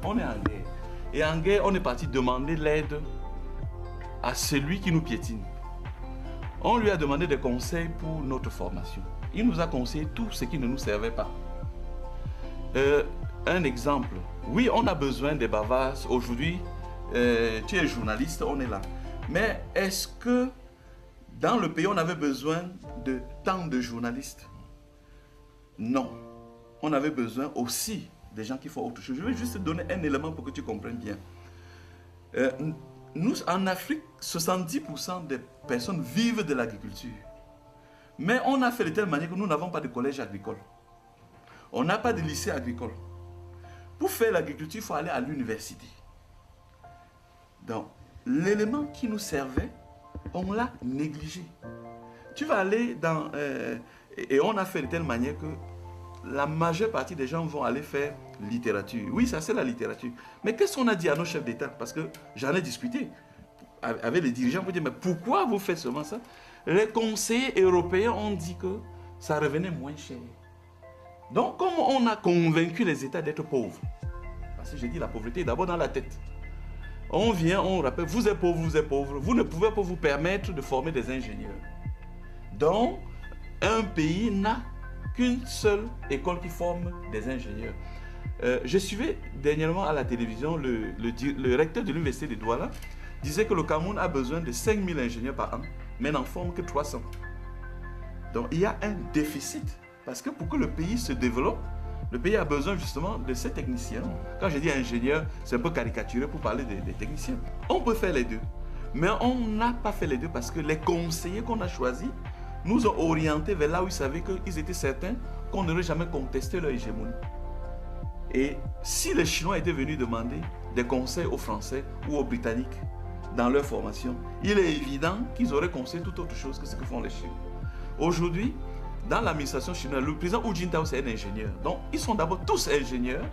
on est en guerre. Et en guerre, on est parti demander l'aide à celui qui nous piétine. On lui a demandé des conseils pour notre formation. Il nous a conseillé tout ce qui ne nous servait pas. Un exemple, oui, on a besoin des bavards. Aujourd'hui, tu es journaliste, on est là. Mais est-ce que dans le pays, on avait besoin de tant de journalistes? Non. On avait besoin aussi des gens qui font autre chose. Je vais juste te donner un élément pour que tu comprennes bien. Nous, en Afrique, 70% des personnes vivent de l'agriculture. Mais on a fait de telle manière que nous n'avons pas de collège agricole. On n'a pas de lycée agricole. Pour faire l'agriculture, il faut aller à l'université. Donc, l'élément qui nous servait, on l'a négligé. Tu vas aller dans... et on a fait de telle manière que la majeure partie des gens vont aller faire littérature. Oui, ça c'est la littérature. Mais qu'est-ce qu'on a dit à nos chefs d'État? Parce que j'en ai discuté avec les dirigeants pour dire, mais pourquoi vous faites seulement ça? Les conseillers européens ont dit que ça revenait moins cher. Donc, comme on a convaincu les États d'être pauvres, parce que j'ai dit la pauvreté est d'abord dans la tête. On vient, on rappelle, vous êtes pauvre, vous ne pouvez pas vous permettre de former des ingénieurs. Donc, un pays n'a qu'une seule école qui forme des ingénieurs. Je suivais dernièrement à la télévision le recteur de l'université de Douala disait que le Cameroun a besoin de 5000 ingénieurs par an, mais n'en forme que 300. Donc il y a un déficit, parce que pour que le pays se développe, le pays a besoin justement de ces techniciens. Quand je dis ingénieur, c'est un peu caricaturé pour parler des techniciens. On peut faire les deux, mais on n'a pas fait les deux parce que les conseillers qu'on a choisis nous ont orientés vers là où ils savaient qu'ils étaient certains qu'on n'aurait jamais contesté leur hégémonie. Et si les Chinois étaient venus demander des conseils aux Français ou aux Britanniques dans leur formation, il est évident qu'ils auraient conseillé tout autre chose que ce que font les Chinois. Aujourd'hui, dans l'administration chinoise, le président Hu Jintao, c'est un ingénieur. Donc, ils sont d'abord tous ingénieurs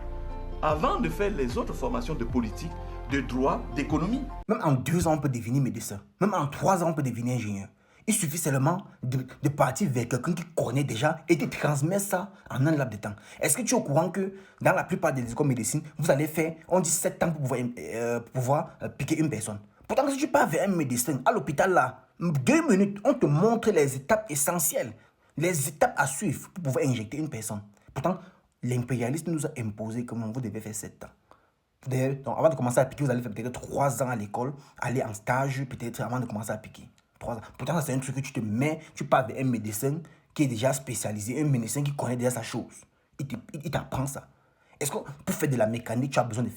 avant de faire les autres formations de politique, de droit, d'économie. Même en 2 ans, on peut devenir médecin. Même en 3 ans, on peut devenir ingénieur. Il suffit seulement de partir vers quelqu'un qui connaît déjà et de transmettre ça en un laps de temps. Est-ce que tu es au courant que dans la plupart des écoles de médecine, vous allez faire, on dit 7 ans pour pouvoir piquer une personne. Pourtant, si tu pars vers un médecin à l'hôpital là, 2 minutes, on te montre les étapes essentielles, les étapes à suivre pour pouvoir injecter une personne. Pourtant, l'impérialisme nous a imposé comment vous devez faire 7 ans. D'ailleurs, avant de commencer à piquer, vous allez faire peut-être 3 ans à l'école, aller en stage peut-être avant de commencer à piquer. 3 ans. Pourtant, c'est un truc que tu te mets, tu parles d'un médecin qui est déjà spécialisé, un médecin qui connaît déjà sa chose. Il t'apprend ça. Est-ce que pour faire de la mécanique, tu as besoin de faire